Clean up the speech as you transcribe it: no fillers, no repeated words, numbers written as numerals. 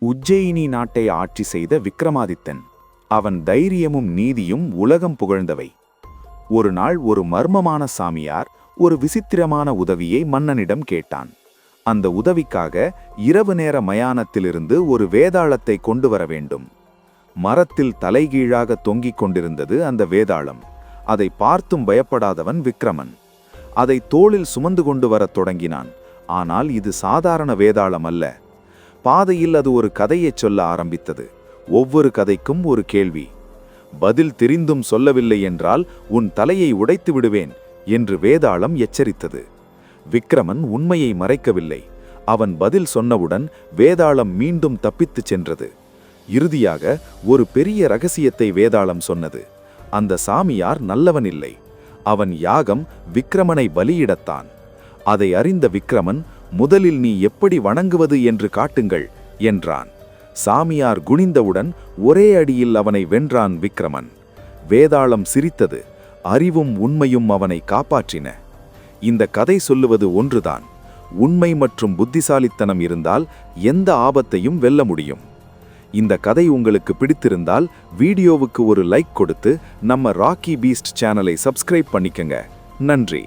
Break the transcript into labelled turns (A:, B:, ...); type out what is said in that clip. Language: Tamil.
A: உஜ்ஜயினி நாட்டை ஆட்சி செய்த விக்ரமாதித்தன். அவன் தைரியமும் நீதியும் உலகம் புகழ்ந்தவை. ஒரு நாள் ஒரு மர்மமான சாமியார் ஒரு விசித்திரமான உதவியை மன்னனிடம் கேட்டான். அந்த உதவிக்காக இரவு நேர மயானத்திலிருந்து ஒரு வேதாளத்தை கொண்டு வர வேண்டும். மரத்தில் தலைகீழாக தொங்கிக் கொண்டிருந்தது அந்த வேதாளம். அதை பார்த்தும் பயப்படாதவன் விக்ரமன். அதை தோளில் சுமந்து கொண்டு வரத் தொடங்கினான். ஆனால் இது சாதாரண வேதாளம் அல்ல. பாதையில் அது ஒரு கதையைச் சொல்ல ஆரம்பித்தது. ஒவ்வொரு கதைக்கும் ஒரு கேள்வி. பதில் தெரிந்தும் சொல்லவில்லை என்றால் உன் தலையை உடைத்து விடுவேன் என்று வேதாளம் எச்சரித்தது. விக்ரமன் உண்மையை மறைக்கவில்லை. அவன் பதில் சொன்னவுடன் வேதாளம் மீண்டும் தப்பித்துச் சென்றது. இறுதியாக ஒரு பெரிய ரகசியத்தை வேதாளம் சொன்னது. அந்த சாமியார் நல்லவன் இல்லை. அவன் யாகம் விக்ரமனை பலியிடத்தான். அதை அறிந்த விக்ரமன், முதலில் நீ எப்படி வணங்குவது என்று காட்டுங்கள் என்றான். சாமியார் குனிந்தவுடன் ஒரே அடியில் அவனை வென்றான் விக்ரமன். வேதாளம் சிரித்தது. அறிவும் உண்மையும் அவனை காப்பாற்றின. இந்த கதை சொல்லுவது ஒன்றுதான். உண்மை மற்றும் புத்திசாலித்தனம் இருந்தால் எந்த ஆபத்தையும் வெல்ல முடியும். இந்த கதை உங்களுக்கு பிடித்திருந்தால் வீடியோவுக்கு ஒரு லைக் கொடுத்து நம்ம ராக்கி பீஸ்ட் சேனலை சப்ஸ்கிரைப் பண்ணிக்கங்க. நன்றி.